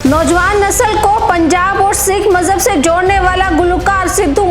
नौजवान नस्ल को पंजाब और सिख मजहब से जोड़ने वाला गुलकार सिद्धू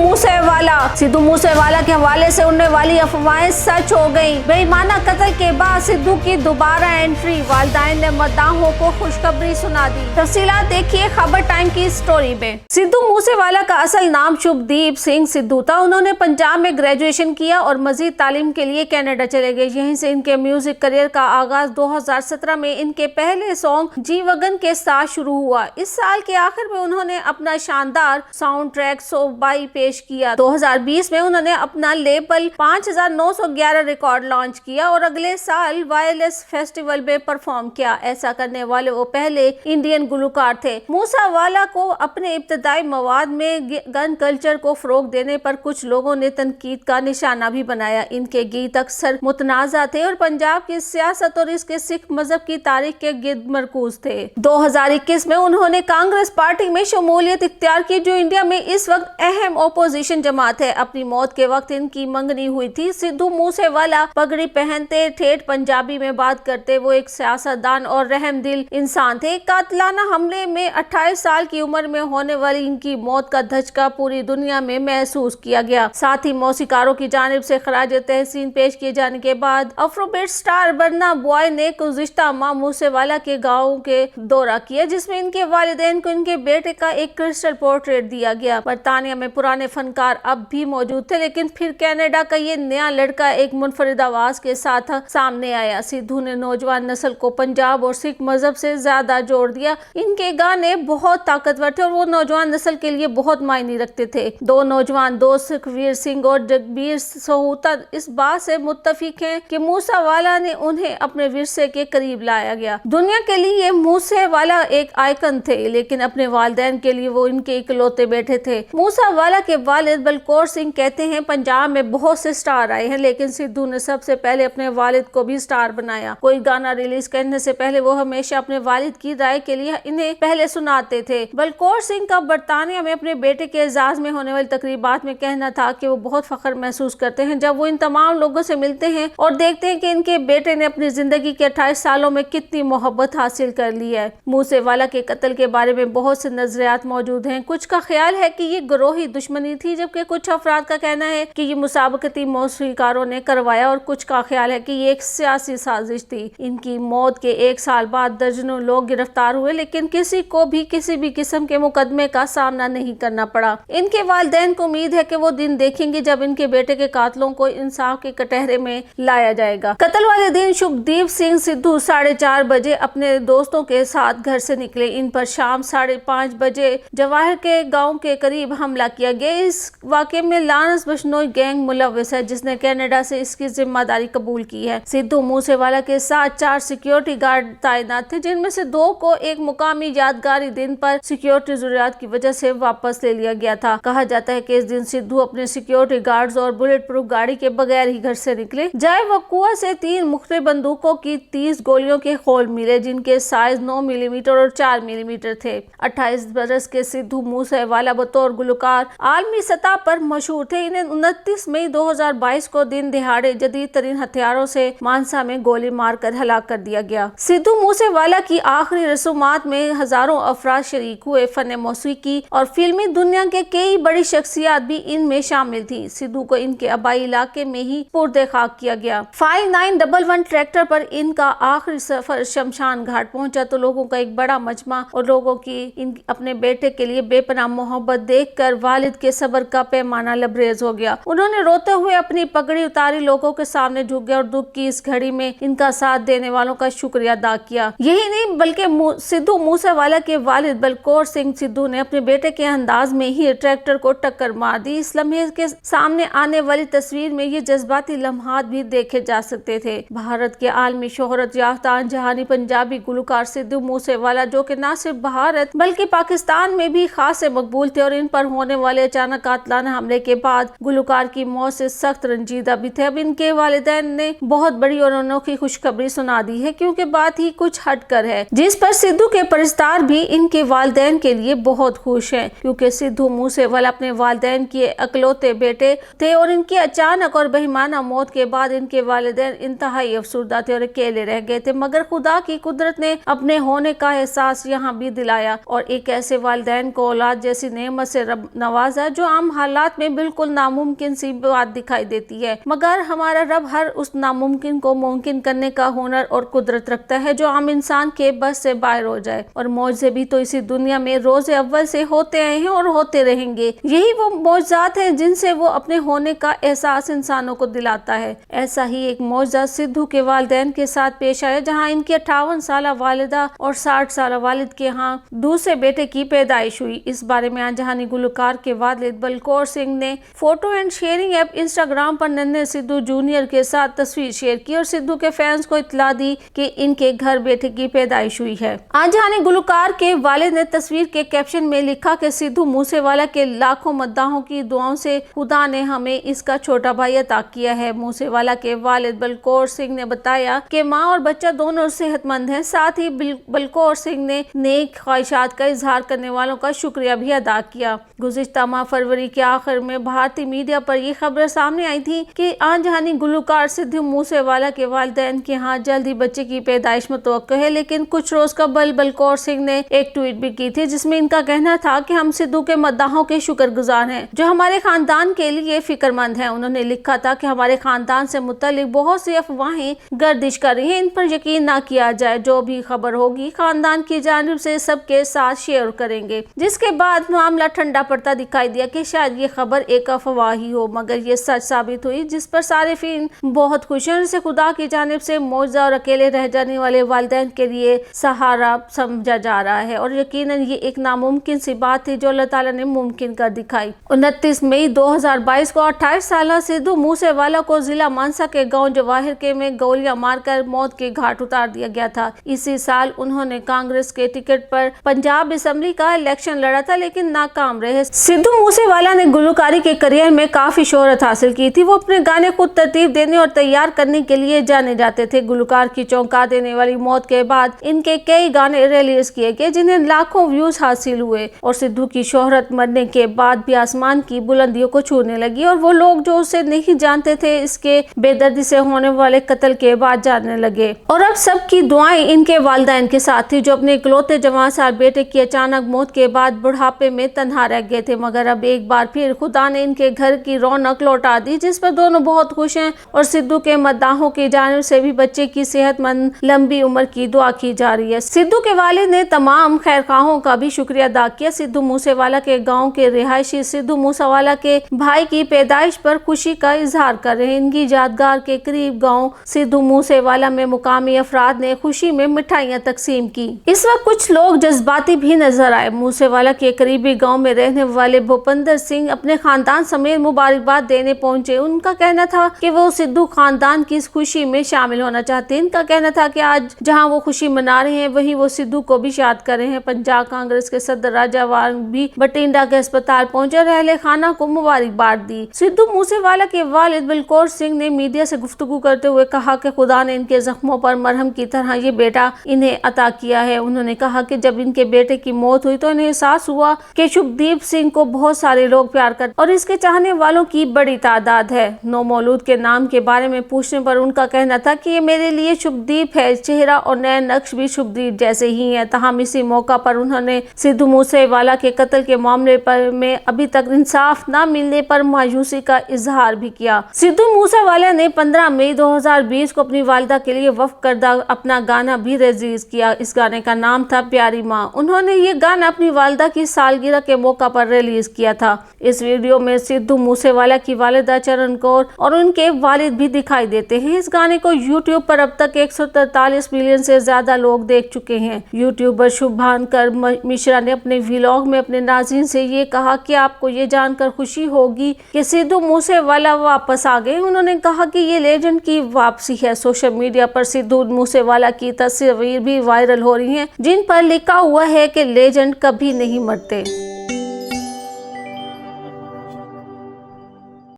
मूसेवाला के हवाले से उड़ने वाली अफवाहें सच हो गई। बेईमाना कत्ल के बाद सिद्धू की दोबारा एंट्री, वालिदैन ने मद्दाहों को खुशखबरी सुना दी। तफसीलात देखिए खबर टाइम की स्टोरी में। सिद्धू मूसेवाला का असल नाम शुभदीप सिंह सिद्धू था। उन्होंने पंजाब में ग्रेजुएशन किया और मजीद तालीम के लिए कनाडा चले गए। यहीं से इनके म्यूजिक करियर का आगाज 2017 में इनके पहले सॉन्ग जी वगन के साथ शुरू हुआ। इस साल के आखिर में उन्होंने अपना शानदार साउंड ट्रैक सोबाई पेश किया। 2020 में उन्होंने अपना लेबल 5911 रिकॉर्ड लॉन्च किया और अगले साल वायरलेस फेस्टिवल में परफॉर्म किया। ऐसा करने वाले वो पहले इंडियन गुलकार थे। मूसेवाला को अपने इब्तदाई मवाद में गन कल्चर को फरोग देने पर कुछ लोगों ने तनकीद का निशाना भी बनाया। इनके गीत अक्सर मुतनाज़ा थे और पंजाब की सियासत और इसके सिख मजहब की तारीख के गिर्द मरकूज थे। 2021 में उन्होंने कांग्रेस पार्टी में शमूलियत इख्तियार की, जो इंडिया में इस वक्त अहम ओपोजिशन जमात है। अपनी मौत के वक्त इनकी मंगनी हुई थी। सिद्धू मूसेवाला पगड़ी पहनते, ठेठ पंजाबी में बात करते, वो एक सियासतदान और रहमदिल इंसान थे। कातिलाना हमले में 28 साल की उम्र में होने वाली इनकी मौत का धचका पूरी दुनिया में महसूस किया गया। साथ ही मौसीकारों की जानिब से खराज तहसीन पेश किए जाने के बाद अफ्रोबीट स्टार बर्ना बॉय ने गुज़िश्ता माह मूसेवाला के गाँव के दौरा किया, जिसमें इनके वालिदैन को इनके बेटे का एक क्रिस्टल पोर्ट्रेट दिया गया। बरतानिया में पुराने फनकार अब भी मौजूद थे, लेकिन फिर कनाडा का ये नया लड़का एक मुनफरिद आवाज के साथ सामने आया। सिद्धू ने नौजवान नस्ल को पंजाब और सिख मजहब से ज्यादा जोड़ दिया। इनके गाने बहुत ताकतवर थे और वो नौजवान नस्ल के लिए बहुत मायने रखते थे। दो नौजवान दोस्त सुखवीर सिंह और जगबीर सोहूता इस बात से मुत्तफिक हैं कि मूसेवाला ने उन्हें अपने विरसे के करीब लाया गया। दुनिया के लिए मूसेवाला एक आइकन थे, लेकिन अपने वालिदैन के लिए वो इनके इकलौते बेटे थे। मूसेवाला के वालिद बलकौर सिंह कहते हैं, पंजाब में बहुत से स्टार आए हैं, लेकिन सिद्धू ने सबसे पहले अपने वालिद को भी स्टार बनाया। कोई गाना रिलीज करने से पहले वो हमेशा अपने वालिद की राय के लिए इन्हें पहले सुनाते थे। बलकौर सिंह का बरतानिया में अपने बेटे के एजाज में होने वाली तकरीबात में कहना था कि वो बहुत फख्र महसूस करते हैं जब वो इन तमाम लोगों से मिलते हैं और देखते हैं कि इनके बेटे ने अपनी जिंदगी के 28 सालों में कितनी मोहब्बत हासिल कर ली है। मूसेवाला के कत्ल के बारे में बहुत से नजरियात मौजूद हैं। कुछ का ख्याल है कि ये गिरोही दुश्मनी थी, जबकि कुछ अफराद का कहना है कि ये मुसाबकती मौसीकारों ने करवाया, और कुछ का ख्याल है कि ये एक सियासी साजिश थी। इनकी मौत के 1 साल बाद दर्जनों लोग गिरफ्तार हुए, लेकिन किसी को भी किसी भी किस्म के मुकदमे का सामना नहीं करना पड़ा। इनके वालिदैन को उम्मीद है कि वो दिन देखेंगे जब इनके बेटे के कातलों को इंसाफ के कटहरे में लाया जाएगा। कत्ल वाले दिन शुभदीप सिंह सिद्धू 4:30 बजे अपने दोस्तों के साथ घर से निकले। इन पर शाम 5:30 बजे जवाहर के गांव के करीब हमला किया गया। इस वाक़े में लानस बशनोई गैंग मुलव्वस है, जिसने कनाडा से इसकी जिम्मेदारी कबूल की है। सिद्धू मूसेवाला के साथ 4 सिक्योरिटी गार्ड तैनात थे, जिनमें से 2 को एक मुकामी यादगारी दिन पर सिक्योरिटी जरूरियात की वजह से वापस ले लिया गया था। कहा जाता है कि इस दिन सिद्धू अपने सिक्योरिटी गार्ड्स और बुलेट प्रूफ गाड़ी के बगैर ही घर से निकले। जाए वकुआ से 3 मुख्तलिफ बंदूकों की 30 गोलियों के खोल मिले, जिनके साइज 9 मिलीमीटर और 4 मिलीमीटर थे। 28 बरस के सिद्धू मूसेवाला बतौर गुलकार आलमी सतह पर मशहूर थे। इन्हें 29 मई 2022 को दिन दिहाड़े जदीद तरीन हथियारों से मानसा में गोली मारकर हलाक कर दिया गया। सिद्धू मूसेवाला की आखिरी रसूमात में हजारों अफराद शरीक हुए। फन मौसीकी और फिल्मी दुनिया के कई बड़ी शख्सियत भी इनमें शामिल थी। सिद्धू को इनके आबाई इलाके में ही पुर्दे खाक किया गया। 5911 ट्रैक्टर पर इनका आखिरी सफर शमशान घाट पहुंचा तो लोगों का एक बड़ा मजमा और लोगों की अपने बेटे के लिए बेपनाह मोहब्बत देखकर वालिद के सब्र का पैमाना लबरेज हो गया। उन्होंने रोते हुए अपनी पगड़ी उतारी, लोगों के सामने झुक गया और दुख की इस घड़ी में इनका साथ देने वालों का शुक्रिया अदा किया। यही नहीं बल्कि सिद्धू मूसेवाला के वालिद बलकौर सिंह सिद्धू ने अपने बेटे के अंदाज में ही ट्रैक्टर को टक्कर मार दी। इस लम्हे के सामने आने वाली तस्वीर में ये जज्बाती लम्हात भी देखे जा सकते थे। भारत के आलमी शोहरत याफ्ता जहानी पंजाबी गुलकार सिद्धू मूसेवाला, जो कि न सिर्फ भारत बल्कि पाकिस्तान में भी खासे मकबूल थे और इन पर होने वाले अचानक कातलाना हमले के बाद गुलकार की मौत से सख्त रंजीदा भी थे। अब इनके वालिदैन ने बहुत बड़ी और अनोखी खुशखबरी सुना दी है, क्योंकि बात ही कुछ हटकर है, जिस पर सिद्धू के परिस्तार भी इनके वालिदैन के लिए बहुत खुश हैं, क्योंकि सिद्धू मूसेवाला अपने वालिदैन के अकलौते बेटे थे और इनकी अचानक और बेईमाना मौत के बाद इनके वालिदैन इंतहाई अफसुर्दा थे और अकेले रह गए थे। मगर खुदा की कुदरत ने अपने होने का एहसास यहाँ भी दिलाया और एक ऐसे वालिदैन को औलाद जैसी नेमत से रब नवाजा जो आम हालात में बिल्कुल नामुमकिन सी बात दिखाई देती है, मगर हमारा रब हर उस नामुमकिन को मुमकिन करने का हुनर और कुदरत रखता है जो आम इंसान के बस से बाहर हो जाए। और मौजे भी तो इसी दुनिया में रोज़े अव्वल से होते आए हैं और होते रहेंगे। यही वो मौजज़ात हैं जिनसे वो अपने होने का एहसास इंसानों को दिलाता है। ऐसा ही एक मौजज़ा सिद्धू के वालिदैन के साथ पेश आया, जहाँ इनकी 58 साल वालिदा और 60 साल वालिद के यहाँ दूसरे बेटे की पैदाइश हुई। इस बारे में आनजहानी गुलकार के वालिद बलकौर सिंह ने photo and sharing app Instagram पर नन्हे सिद्धू जूनियर के साथ तस्वीर शेयर की और सिद्धू के फैंस को इत्तला दी कि इनके घर बेटे की पैदाइश हुई है। आनजहानी गुलकार के वालिद ने तस्वीर के कैप्शन में लिखा कि सिद्धू मूसेवाला के लाखों मद्दाहों की दुआओं से खुदा ने हमें इसका छोटा भाई अता किया है। मूसेवाला के वालिद बलकौर सिंह ने बताया कि माँ और बच्चा दोनों सेहतमंद हैं। साथ ही बलकौर सिंह ने नेक ख्वाहिशात का इजहार करने वालों का शुक्रिया भी अदा किया। गुज़िश्ता माह फरवरी के आखिर में भारतीय मीडिया पर यह खबर सामने आई थी कि आनजहानी गुलकार सिद्धू मूसेवाला के वालिदैन के यहाँ जल्द ही बच्चे की पैदाइश मुतवक्को है, लेकिन कुछ रोज कबल बलकौर सिंह ने एक ट्वीट भी की थी जिसमें इनका कहना था कि हम सिद्धू के मद्दाहों के शुक्रगुजार हैं जो हमारे खानदान के लिए फिक्रमंद हैं। उन्होंने लिखा था कि हमारे खानदान से मुतल्लिक बहुत सी अफवाहें गर्दिश कर रही हैं, इन पर यकीन ना किया जाए। जो भी खबर होगी खानदान की जानिब से सबके साथ शेयर करेंगे। जिसके बाद मामला ठंडा पड़ता दिखाई दिया कि शायद ये खबर एक अफवाह ही हो, मगर ये सच साबित हुई, जिस पर सारिफीन बहुत खुश हैं। इसे खुदा की जानिब से मौजज़ा और अकेले रह जाने वाले वालिदैन के लिए सहारा समझा जा रहा है और यकीनन ये एक नामुमकिन सी बात थी जो अल्लाह ताला ने मुमकिन कर दिखाई। 29 मई 2022 को 28 साल सिद्धू मूसेवाला को जिला मानसा के गांव जवाहिर के में गोलियां मारकर मौत के घाट उतार दिया गया था। इसी साल उन्होंने कांग्रेस के टिकट पर पंजाब असेंबली का इलेक्शन लड़ा था, लेकिन नाकाम रहे। सिद्धू मूसेवाला ने गुलकारी के करियर में काफी शोहरत हासिल की थी। वो अपने गाने खुद तरतीब देने और तैयार करने के लिए जाने जाते थे। गुलकार की चौंका देने वाली मौत के बाद इनके कई गाने रिलीज किए गए जिन्हें लाखों व्यूज हासिल हुए और सिद्धू की शोहरत मरने के बाद भी आसमान की बुलंदियों को छूने लगी और वो लोग जो उसे नहीं जानते थे इसके बेदर्दी से होने वाले कत्ल के बाद जानने लगे। और अब सबकी दुआएं इनके वालिदैन के साथ थी जो अपने इकलौते जवान साल बेटे की अचानक मौत के बाद बुढ़ापे में तन्हा रह गए थे, मगर अब एक बार फिर खुदा ने इनके घर की रौनक लौटा दी, जिस पर दोनों बहुत खुश हैं और सिद्धू के मद्दाहों की जानिब से भी बच्चे की सेहतमंद लंबी उम्र की दुआ की जा रही है। सिद्धू के वालिद ने तमाम खैरखाहों का भी शुक्रिया अदा किया। सिद्धू मूसेवाला के गांव के रिहायशी सिद्धू मूसेवाला के भाई की पैदाइश पर खुशी का इजहार कर रहे हैं। इनकी यादगार के करीब गांव सिद्धू मूसेवाला में मुकामी अफराद ने खुशी में मिठाइयां तकसीम की। इस वक्त कुछ लोग जज्बाती भी नजर आए। मूसेवाला के करीबी गांव में रहने वाले भूपिंदर सिंह अपने खानदान समेत मुबारकबाद देने पहुंचे। उनका कहना था कि वो सिद्धू खानदान की इस खुशी में शामिल होना चाहते हैं। इनका कहना था कि आज जहां वो खुशी मना रहे हैं वहीं वो सिद्धू को भी याद कर रहे हैं। पंजाब कांग्रेस के सदर राजा वांग भी बठिंडा के अस्पताल पहुंचे और अहले खाना को मुबारकबाद दी। सिद्धू मूसेवाला के वालिद बलकौर सिंह ने मीडिया से गुफ्तगू करते हुए कहा कि खुदा ने इनके जख्मों पर मरहम की तरह ये बेटा इन्हें अता किया है। उन्होंने कहा कि जब इनके बेटे की मौत हुई तो इन्हें एहसास हुआ कि शुभदीप सिंह को बहुत सारे लोग प्यार करते और इसके चाहने वालों की बड़ी तादाद है। नो मौलूद के नाम के बारे में पूछने पर उनका कहना था कि ये मेरे लिए शुभदीप है, चेहरा और नए नक्श भी शुभदीप जैसे ही है। तहम इसी मौका पर उन्होंने सिद्धू मूसेवाला के कत्ल के मामले पर में अभी तक इंसाफ न मिलने पर मायूसी का इजहार भी किया। सिद्धू मूसेवाला ने 15 मई 2020 को अपनी वालिदा के लिए वक्फ करदा अपना गाना भी रिलीज किया। इस गाने का नाम था प्यारी माँ। उन्होंने ये गाना अपनी वालिदा की सालगिरह के मौका पर रिलीज किया था। इस वीडियो में सिद्धू मूसेवाला की वालिदा चरण कौर और उनके वालिद भी दिखाई देते हैं। इस गाने को यूट्यूब पर अब तक 143 मिलियन से ज्यादा लोग देख चुके हैं। यूट्यूबर शुभांकर मिश्रा ने अपने व्लॉग में अपने नाज़रीन से ये कहा कि आपको ये जानकर खुशी होगी कि सिद्धू मूसेवाला वापस आ गए। उन्होंने कहा कि ये लेजेंड की वापसी है। सोशल मीडिया पर सिद्धू मूसेवाला की तस्वीर भी वायरल हो रही है जिन पर लिखा हुआ है कि लेजेंड कभी नहीं मरते।